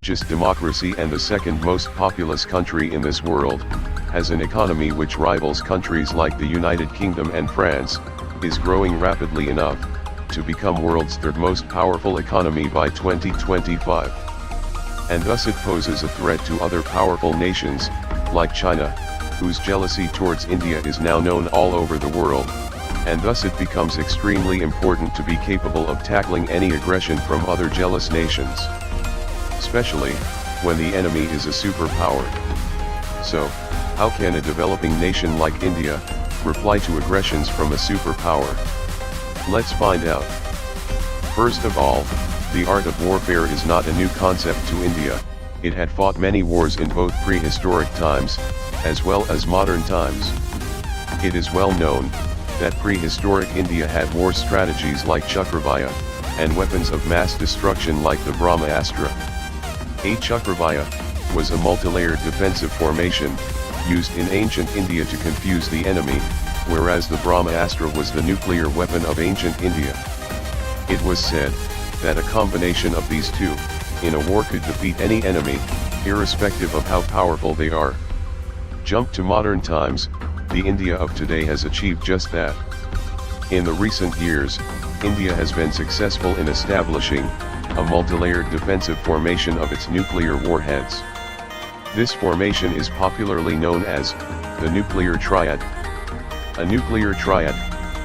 just democracy and the second most populous country in this world, has an economy which rivals countries like the United Kingdom and France, is growing rapidly enough to become world's third most powerful economy by 2025. And thus it poses a threat to other powerful nations, like China, whose jealousy towards India is now known all over the world, and thus it becomes extremely important to be capable of tackling any aggression from other jealous nations, especially when the enemy is a superpower. So, how can a developing nation like India reply to aggressions from a superpower? Let's find out. First of all, the art of warfare is not a new concept to India. It had fought many wars in both prehistoric times, as well as modern times. It is well known that prehistoric India had war strategies like Chakravyuha, and weapons of mass destruction like the Brahmastra. A Chakravyuha was a multi-layered defensive formation, used in ancient India to confuse the enemy, whereas the Brahmastra was the nuclear weapon of ancient India. It was said that a combination of these two, in a war could defeat any enemy, irrespective of how powerful they are. Jump to modern times, the India of today has achieved just that. In the recent years, India has been successful in establishing a multi-layered defensive formation of its nuclear warheads. This formation is popularly known as the nuclear triad. A nuclear triad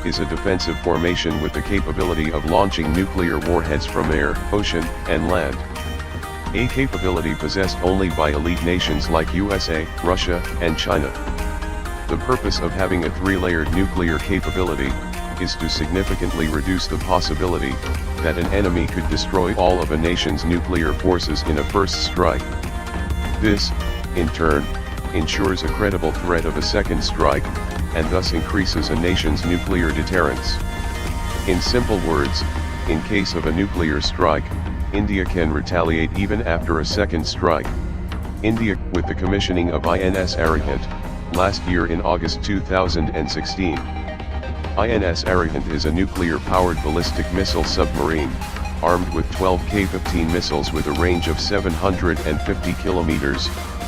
is a defensive formation with the capability of launching nuclear warheads from air, ocean, and land. A capability possessed only by elite nations like USA, Russia, and China. The purpose of having a three-layered nuclear capability is to significantly reduce the possibility that an enemy could destroy all of a nation's nuclear forces in a first strike. This, in turn, ensures a credible threat of a second strike, and thus increases a nation's nuclear deterrence. In simple words, in case of a nuclear strike, India can retaliate even after a second strike. India, with the commissioning of INS Arihant, last year in August 2016. INS Arihant is a nuclear-powered ballistic missile submarine, armed with 12 K-15 missiles with a range of 750 kilometers,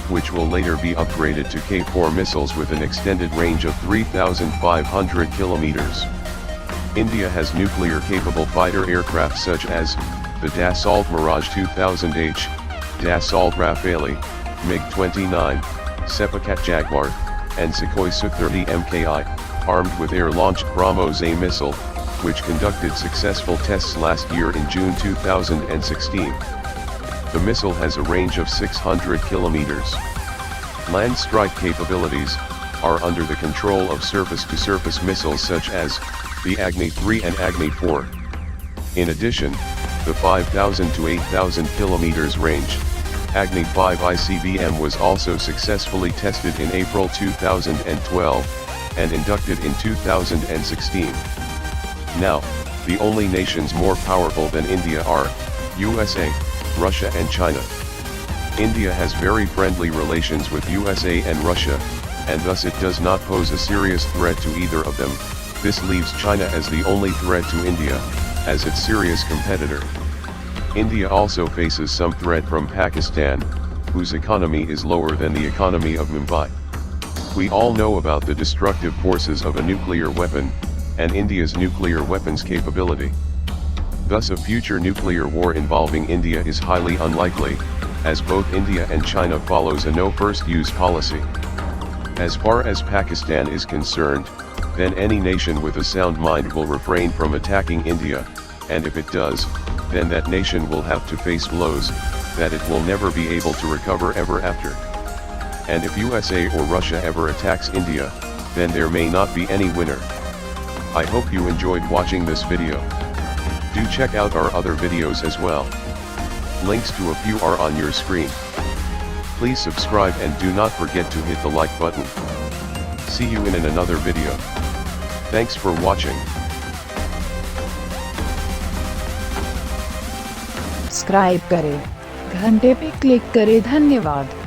which will later be upgraded to K-4 missiles with an extended range of 3,500 kilometers. India has nuclear-capable fighter aircraft such as the Dassault Mirage 2000H, Dassault Rafale, MiG-29, Sepakat Jaguar, and Sukhoi Su-30 MKI, armed with air-launched BrahMos A missile, which conducted successful tests last year in June 2016. The missile has a range of 600 kilometers. Land strike capabilities are under the control of surface-to-surface missiles such as the Agni-3 and Agni-4. In addition, the 5,000 to 8,000 kilometers range Agni-5 ICBM was also successfully tested in April 2012, and inducted in 2016. Now, the only nations more powerful than India are USA, Russia and China. India has very friendly relations with USA and Russia, and thus it does not pose a serious threat to either of them. This leaves China as the only threat to India, as its serious competitor. India also faces some threat from Pakistan, whose economy is lower than the economy of Mumbai. We all know about the destructive forces of a nuclear weapon, and India's nuclear weapons capability. Thus a future nuclear war involving India is highly unlikely, as both India and China follows a no first use policy. As far as Pakistan is concerned, then any nation with a sound mind will refrain from attacking India, and if it does, then that nation will have to face blows that it will never be able to recover ever after. And if USA or Russia ever attacks India, then there may not be any winner. I hope you enjoyed watching this video. Do check out our other videos as well. Links to a few are on your screen. Please subscribe and do not forget to hit the like button. See you in another video. Thanks for watching. Subscribe करें, घंटे पे click करें। धन्यवाद।